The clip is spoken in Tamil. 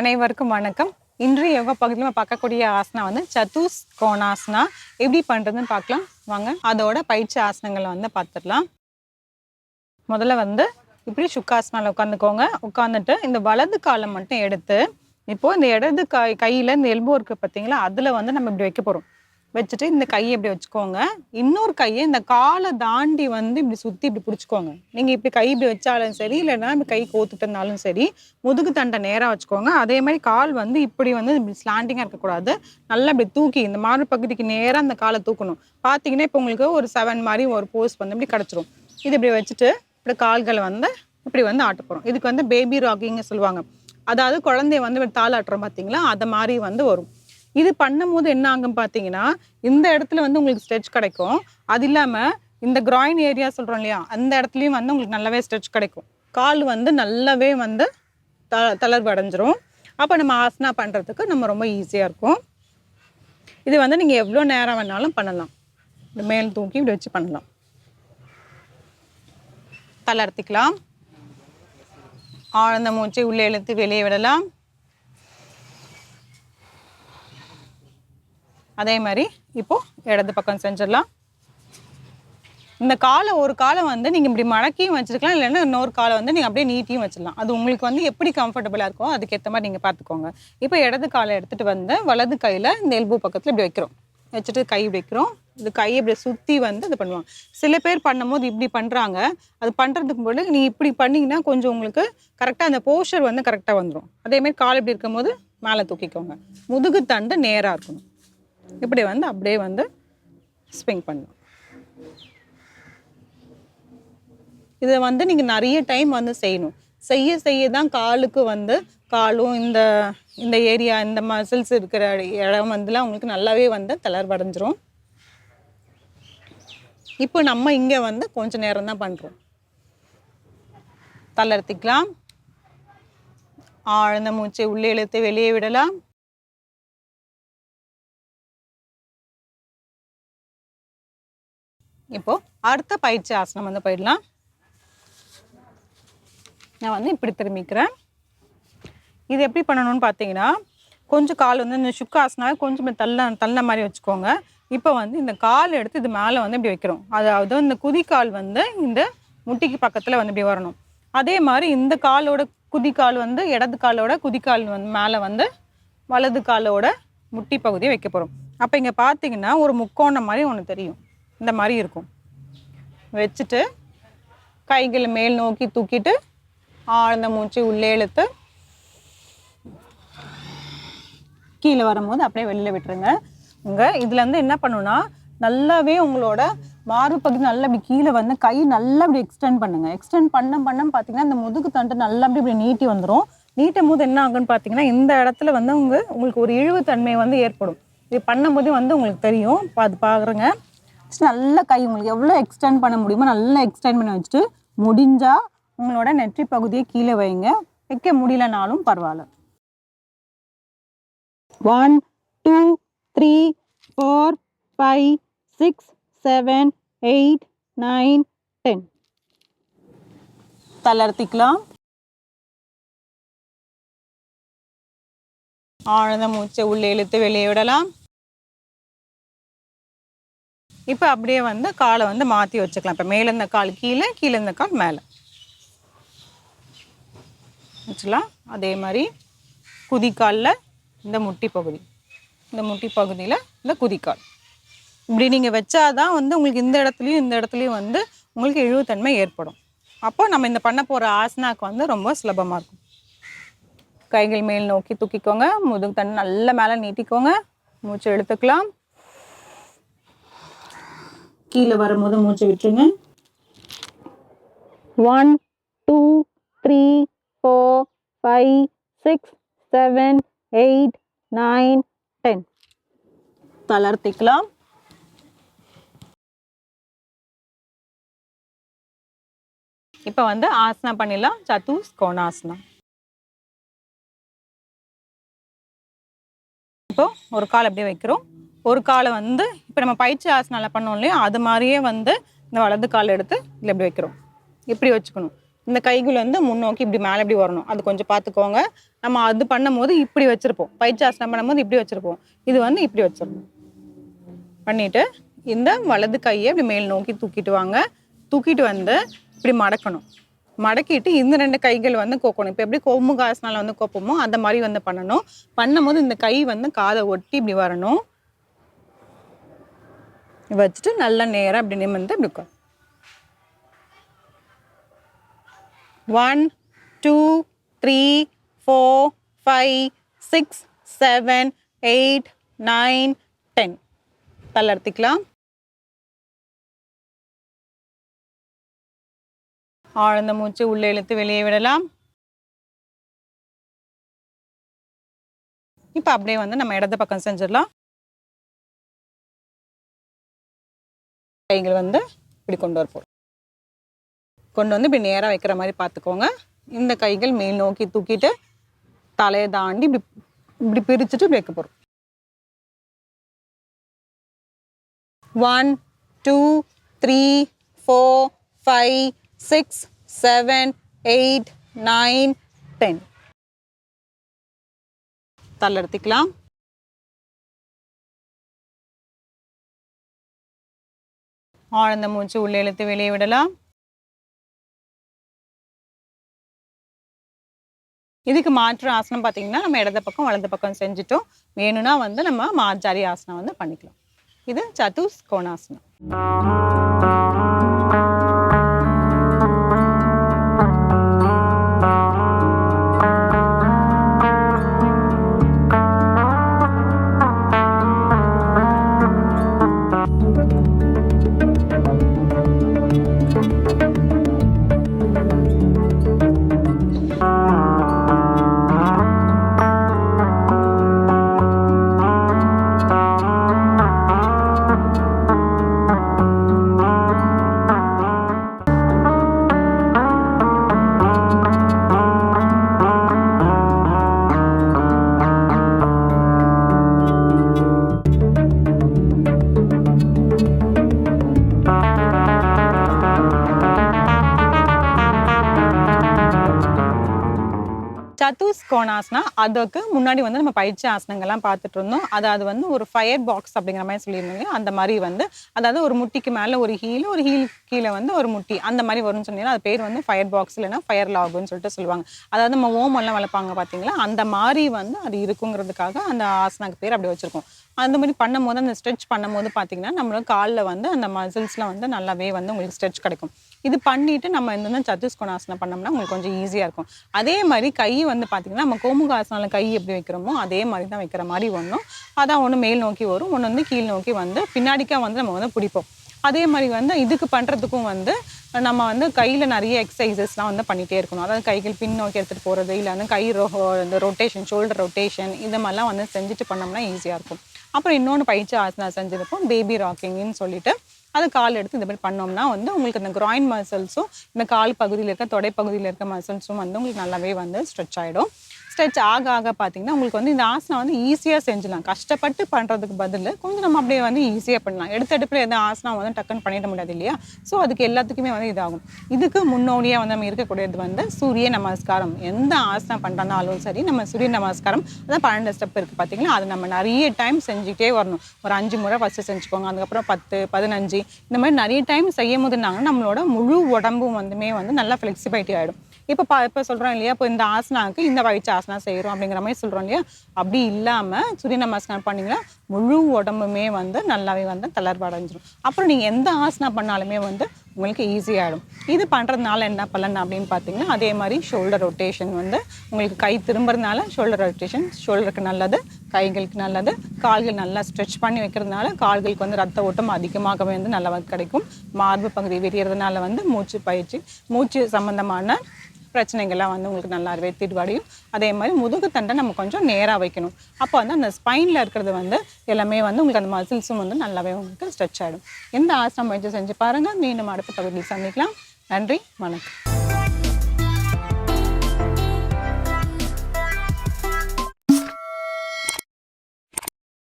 அனைவருக்கும் வணக்கம். இன்றைய யோகா பகுதியில் நம்ம பார்க்கக்கூடிய ஆசனா வந்து சதுஷ்கோணாசனா. எப்படி பண்ணுறதுன்னு பார்க்கலாம் வாங்க. அதோட பயிற்சி ஆசனங்களை வந்து பார்த்துடலாம். முதல்ல வந்து இப்படி சுக்காசனாவில் உட்காந்துக்கோங்க. உட்காந்துட்டு இந்த வலது காலை மட்டும் எடுத்து இப்போது இந்த இடது கையில் இந்த எல்போ இருக்குது பார்த்தீங்களா, அதில் வந்து நம்ம இப்படி வைக்க போகிறோம். வச்சுட்டு இந்த கையை இப்படி வச்சுக்கோங்க. இன்னொரு கையை இந்த காலை தாண்டி வந்து இப்படி சுற்றி இப்படி பிடிச்சிக்கோங்க. நீங்கள் இப்படி கை இப்படி வச்சாலும் சரி, இல்லைன்னா இப்படி கை கோத்துட்டு இருந்தாலும் சரி, முதுகு தண்டை நேராக வச்சுக்கோங்க. அதே மாதிரி கால் வந்து இப்படி வந்து இப்படி ஸ்லாண்டிங்காக இருக்கக்கூடாது. நல்லா இப்படி தூக்கி இந்த மாறு பகுதிக்கு நேராக அந்த காலை தூக்கணும். பார்த்தீங்கன்னா இப்போ உங்களுக்கு ஒரு 7 மாதிரி ஒரு போஸ் வந்து இப்படி கிடச்சிரும். இது இப்படி வச்சுட்டு இப்படி கால்களை வந்து இப்படி வந்து ஆட்ட போகிறோம். இதுக்கு வந்து பேபி ராக்கிங்னு சொல்லுவாங்க. அதாவது குழந்தைய வந்து இப்படி தாளாட்டுறோம் பார்த்தீங்களா, அதை மாதிரி வந்து வரும். இது பண்ணும்போது என்ன ஆகும் பார்த்தீங்கன்னா, இந்த இடத்துல வந்து உங்களுக்கு ஸ்ட்ரெச் கிடைக்கும். அது இல்லாமல் இந்த கிராயின் ஏரியா சொல்கிறோம் இல்லையா, அந்த இடத்துலையும் வந்து உங்களுக்கு நல்லாவே ஸ்ட்ரெச் கிடைக்கும். கால் வந்து நல்லாவே வந்து தளர்வு அடைஞ்சிரும். அப்போ நம்ம ஆசனா பண்ணுறதுக்கு நம்ம ரொம்ப ஈஸியாக இருக்கும். இது வந்து நீங்கள் எவ்வளோ நேரம் வேணாலும் பண்ணலாம். இந்த மேல் தூக்கி இப்படி வச்சு பண்ணலாம். தளர்த்திக்கலாம். ஆழ்ந்த மூச்சை உள்ளே இழுத்து வெளியே விடலாம். அதே மாதிரி இப்போ இடது பக்கம் செஞ்சிடலாம். இந்த காலை ஒரு காலை வந்து நீங்கள் இப்படி மடக்கியும் வச்சுருக்கலாம், இல்லைன்னா இன்னொரு காலை வந்து நீங்கள் அப்படியே நீட்டியும் வச்சிடலாம். அது உங்களுக்கு வந்து எப்படி கம்ஃபர்டபுளாக இருக்கோ அதுக்கேற்ற மாதிரி நீங்கள் பார்த்துக்கோங்க. இப்போ இடது காலை எடுத்துகிட்டு வந்து வலது கையில் இந்த எல்போ பக்கத்தில் இப்படி வைக்கிறோம். வச்சுட்டு கை வைக்கிறோம். இது கையை இப்படி சுற்றி வந்து இது பண்ணுவாங்க. சில பேர் பண்ணும்போது இப்படி பண்ணுறாங்க. அது பண்ணுறதுக்கு போது நீங்கள் இப்படி பண்ணிங்கன்னா கொஞ்சம் உங்களுக்கு கரெக்டாக அந்த போஸ்டர் வந்து கரெக்டாக வந்துடும். அதேமாதிரி கால் இப்படி இருக்கும்போது மேலே தூக்கிக்கோங்க. முதுகு தண்டு நேராக இருக்கணும். இப்படி வந்து அப்படியே வந்து ஸ்விங் பண்ணணும். இதை வந்து நீங்கள் நிறைய டைம் வந்து செய்யணும். செய்ய தான் காலுக்கு வந்து காலும் இந்த ஏரியா இந்த மசில்ஸ் இருக்கிற இடம் வந்துலாம் உங்களுக்கு நல்லாவே வந்து தளர்வடைஞ்சிரும். இப்போ நம்ம இங்கே வந்து கொஞ்சம் நேரம் தான் பண்ணுறோம். தளர்த்திக்கலாம். ஆழ்ந்த மூச்சை உள்ளே இழுத்து வெளியே விடலாம். இப்போ அடுத்த பயிற்சி ஆசனம் வந்து போயிடலாம். நான் வந்து இப்படி திரும்பிக்கிறேன். இது எப்படி பண்ணணும்னு பார்த்தீங்கன்னா, கொஞ்சம் கால் வந்து இந்த சுக்காசனாவே கொஞ்சம் தள்ள மாதிரி வச்சுக்கோங்க. இப்போ வந்து இந்த கால் எடுத்து இது மேலே வந்து இப்படி வைக்கிறோம். அதாவது இந்த குதிக்கால் வந்து இந்த முட்டிக்கு பக்கத்தில் வந்து இப்படி வரணும். அதே மாதிரி இந்த காலோட குதிக்கால் வந்து இடது காலோட குதிக்கால் வந்து மேலே வந்து வலது காலோட முட்டி பகுதியை வைக்க போகிறோம். அப்போ இங்கே பார்த்தீங்கன்னா ஒரு முக்கோணம் மாதிரி ஒன்று தெரியும். இந்த மாதிரி இருக்கும். வச்சுட்டு கைகளை மேல் நோக்கி தூக்கிட்டு ஆழ்ந்த மூச்சு உள்ளே இழுத்து கீழே வரும்போது அப்படியே வெளியில் விட்டுருங்க. இதில் வந்து என்ன பண்ணுன்னா, நல்லாவே உங்களோட மார்பு பகுதி நல்லா இப்படி கீழே வந்து கை நல்லா இப்படி எக்ஸ்டெண்ட் பண்ணுங்கள். எக்ஸ்டெண்ட் பண்ண பார்த்தீங்கன்னா இந்த முதுகு தண்டு நல்லா இப்படி நீட்டி வந்துடும். நீட்டும் போது என்ன ஆகுன்னு பார்த்தீங்கன்னா, இந்த இடத்துல வந்து உங்களுக்கு ஒரு இழிவுத்தன்மை வந்து ஏற்படும். இது பண்ணும்போது வந்து உங்களுக்கு தெரியும். அது பார்க்குறேங்க. நல்லா கை உங்களுக்கு எவ்வளோ எக்ஸ்டெண்ட் பண்ண முடியுமோ நல்லா எக்ஸ்டெண்ட் பண்ணி வச்சுட்டு முடிஞ்சால் உங்களோட நெற்றி பகுதியை கீழே வைங்க. வைக்க முடியலனாலும் பரவாயில்ல. 1 2 3 4 5 6 7 8 9 10. தளர்த்திக்கலாம். ஆழ்ந்த மூச்சை உள்ளே இழுத்து வெளியே விடலாம். இப்போ அப்படியே வந்து காலை வந்து மாற்றி வச்சுக்கலாம். இப்போ மேலே இருந்த கால் கீழே, கீழே இருந்த கால் மேலே வச்சுக்கலாம். அதே மாதிரி குதிக்காலில் இந்த முட்டி பகுதியில் இந்த குதிக்கால் இப்படி நீங்கள் வச்சாதான் வந்து உங்களுக்கு இந்த இடத்துலையும் வந்து உங்களுக்கு இழிவுத்தன்மை ஏற்படும். அப்போ நம்ம இந்த பண்ண போகிற ஆசனாக்கு வந்து ரொம்ப சுலபமாக இருக்கும். கைகள் மேல் நோக்கி தூக்கிக்கோங்க. முதுகு தண்டு நல்லா மேலே நீட்டிக்கோங்க. மூச்சு எடுத்துக்கலாம். கீழே வரும்போது மூச்சு விட்டுருங்க. 1 2 3 4 5 6 7 8 9 10. தளர்த்திக்கலாம். இப்போ வந்து ஆசனா பண்ணிடலாம். சதுஷ்கோணாசனா. இப்போ ஒரு கால் அப்படியே வைக்கிறோம். ஒரு காலை வந்து இப்போ நம்ம பயிற்சி ஆசனால பண்ணோம் இல்லையா, அது மாதிரியே வந்து இந்த வலது கால் எடுத்து இல்லை இப்படி வைக்கிறோம். இப்படி வச்சுக்கணும். இந்த கைகள் வந்து முன்னோக்கி இப்படி மேலே இப்படி வரணும். அது கொஞ்சம் பார்த்துக்கோங்க. நம்ம அது பண்ணும்போது இப்படி வச்சுருப்போம். பயிற்சாசனம் பண்ணும்போது இப்படி வச்சுருப்போம். இது வந்து இப்படி வச்சிடணும். பண்ணிவிட்டு இந்த வலது கையை இப்படி மேல் நோக்கி தூக்கிட்டு வாங்க. தூக்கிட்டு வந்து இப்படி மடக்கணும். மடக்கிட்டு இந்த 2 கைகள் வந்து கோக்கணும். இப்போ எப்படி கோமுகாசனால வந்து கோப்போமோ அந்த மாதிரி வந்து பண்ணணும். பண்ணும்போது இந்த கை வந்து காதை ஒட்டி இப்படி வரணும். வச்சுட்டு நல்லா நேராக இப்படி நிமிர்ந்து இப்படி உட்காரும். 1 2 3 4 5 6 7 8 9 10 தள்ளர்த்திக்கலாம். ஆழ்ந்த மூச்சு உள்ளே இழுத்து வெளியே விடலாம். இப்போ அப்படியே வந்து நம்ம இடது பக்கம் செஞ்சிடலாம். கைகள் வந்து இப்படி கொண்டு வரப்போம். கொண்டு வந்து இப்படி நேராக வைக்கிற மாதிரி பார்த்துக்கோங்க. இந்த கைகள் மேல் நோக்கி தூக்கிட்டு தலையை தாண்டி இப்படி இப்படி பிரிச்சுட்டு வைக்க போகிறோம். 1 2 3 4 5 6 7 8 9 10 தள்ளர்த்திக்கலாம். ஆழ்ந்த மூச்சு உள்ளே இழுத்து வெளியே விடலாம். இதுக்கு மாற்று ஆசனம் பார்த்தீங்கன்னா நம்ம இடது பக்கம் வலது பக்கம் செஞ்சுட்டோம். வேணும்னா வந்து நம்ம மார்ஜாரி ஆசனம் வந்து பண்ணிக்கலாம். இது சதுஷ்கோணாசனம். சதுஷ்கோணாசனா அதுக்கு முன்னாடி வந்து நம்ம பயிற்சி ஆசனங்கள்லாம் பார்த்துட்டு இருந்தோம். அதாவது வந்து ஒரு ஃபயர் பாக்ஸ் அப்படிங்கிற மாதிரி சொல்லியிருந்தீங்க. அந்த மாதிரி வந்து அதாவது ஒரு முட்டிக்கு மேலே ஒரு ஹீல் கீழே வந்து ஒரு முட்டி அந்த மாதிரி வரும்னு சொன்னீங்கன்னா அது பேர் வந்து ஃபயர் பாக்ஸ் இல்லைன்னா ஃபயர் லாகுன்னு சொல்லிட்டு சொல்லுவாங்க. அதாவது நம்ம ஓமெல்லாம் வளர்ப்பாங்க பார்த்தீங்களா அந்த மாதிரி வந்து அது இருக்குங்கிறதுக்காக அந்த ஆசனாக்கு பேர் அப்படி வச்சுருக்கோம். அந்த மாதிரி பண்ணும்போது அந்த ஸ்ட்ரெச் பண்ணும்போது பார்த்தீங்கன்னா நம்மளோட காலில் வந்து அந்த மசில்ஸ்லாம் வந்து நல்லாவே வந்து உங்களுக்கு ஸ்ட்ரெச் கிடைக்கும். இது பண்ணிவிட்டு நம்ம இந்த சதுஷ்கோணாசனம் பண்ணோம்னா உங்களுக்கு கொஞ்சம் ஈஸியாக இருக்கும். அதே மாதிரி கை வந்து பார்த்திங்கன்னா நம்ம கோமுகாசனால கை எப்படி வைக்கிறோமோ அதே மாதிரி தான் வைக்கிற மாதிரி ஒன்றும் அதான் ஒன்று மேல் நோக்கி வரும், ஒன்று வந்து கீழ் நோக்கி வந்து பின்னாடிக்காக வந்து நம்ம வந்து பிடிப்போம். அதே மாதிரி வந்து இதுக்கு பண்ணுறதுக்கும் வந்து நம்ம வந்து கையில் நிறைய எக்ஸசைசஸ்லாம் வந்து பண்ணிகிட்டே இருக்கணும். அதாவது கைகள் பின் நோக்கி எடுத்துகிட்டு போகிறது இல்லை வந்து கை இந்த ரொட்டேஷன் ஷோல்டர் ரொட்டேஷன் இந்த மாதிரிலாம் வந்து செஞ்சுட்டு பண்ணோம்னா ஈஸியாக இருக்கும். அப்புறம் இன்னொன்று பயிற்சி ஆசனா செஞ்சுருப்போம் பேபி ராக்கிங்னு சொல்லிட்டு அது கால் எடுத்து இந்த மாதிரி பண்ணோம்னா வந்து உங்களுக்கு இந்த க்ராயின் மசில்ஸும் இந்த கால் பகுதியில் இருக்க தொடை பகுதியில் இருக்க மசில்ஸும் வந்து உங்களுக்கு நல்லாவே வந்து ஸ்ட்ரெச் ஆகிடும். ஸ்ட்ரெச் ஆக ஆக பார்த்தீங்கன்னா உங்களுக்கு வந்து இந்த ஆசனம் வந்து ஈஸியாக செஞ்சிடலாம். கஷ்டப்பட்டு பண்ணுறதுக்கு பதில் கொஞ்சம் நம்ம அப்படியே வந்து ஈஸியாக பண்ணலாம். எடுத்த எடுப்பில் எந்த ஆசனம் வந்து டக்குன்னு பண்ணிட முடியாது இல்லையா? ஸோ அதுக்கு எல்லாத்துக்குமே வந்து இதாகும். இதுக்கு முன்னோடியாக வந்து நம்ம இருக்கக்கூடியது வந்து சூரிய நமஸ்காரம். எந்த ஆசனம் பண்ணுறனாலும் சரி நம்ம சூரிய நமஸ்காரம் அதான் 12 ஸ்டெப் இருக்குது பார்த்தீங்களா? அது நம்ம நிறைய டைம் செஞ்சுக்கிட்டே வரணும். ஒரு 5 முறை ஃபஸ்ட்டு செஞ்சுக்கோங்க. அதுக்கப்புறம் 10 15 இந்த மாதிரி நிறைய டைம் செய்யும் போதுனாங்கன்னா நம்மளோட முழு உடம்பும் வந்து நல்லா ஃப்ளெக்சிபிலிட்டி ஆகிடும். இப்போ சொல்கிறோம் இல்லையா, இப்போ இந்த ஆசனாவுக்கு இந்த பயிற்சி ஆசனா செய்கிறோம் அப்படிங்கிற மாதிரி சொல்கிறோம் இல்லையா? அப்படி இல்லாமல் சூரிய நமஸ்காரம் பண்ணிங்கன்னா முழு உடம்புமே வந்து நல்லாவே வந்து தளர்வடைஞ்சிடும். அப்புறம் நீங்கள் எந்த ஆசனா பண்ணாலுமே வந்து உங்களுக்கு ஈஸியாகிடும். இது பண்ணுறதுனால என்ன பலன் அப்படின்னு பார்த்தீங்கன்னா அதே மாதிரி ஷோல்டர் ரொட்டேஷன் வந்து உங்களுக்கு கை திரும்புறதுனால ஷோல்டர் ரொட்டேஷன் ஷோல்டருக்கு நல்லது, கைகளுக்கு நல்லது, கால்கள் நல்லா ஸ்ட்ரெச் பண்ணி வைக்கிறதுனால கால்களுக்கு வந்து ரத்த ஓட்டம் அதிகமாகவே வந்து நல்லா கிடைக்கும். மார்பு பகுதி விரியறதுனால வந்து மூச்சு சம்பந்தமான பிரச்சனைகள்லாம் வந்து உங்களுக்கு நல்லாவே தீர்வடையும். அதே மாதிரி முதுகு தண்டை நம்ம கொஞ்சம் நேராக வைக்கணும். அப்போ வந்து அந்த ஸ்பைனில் இருக்கிறது வந்து எல்லாமே வந்து உங்களுக்கு அந்த மசில்ஸும் வந்து நல்லாவே உங்களுக்கு ஸ்ட்ரெச் ஆகிடும். எந்த ஆசனம் முயற்சி செஞ்சு பாருங்கள். மீண்டும் அடுத்த பகுதியில் சந்திக்கலாம். நன்றி, வணக்கம்.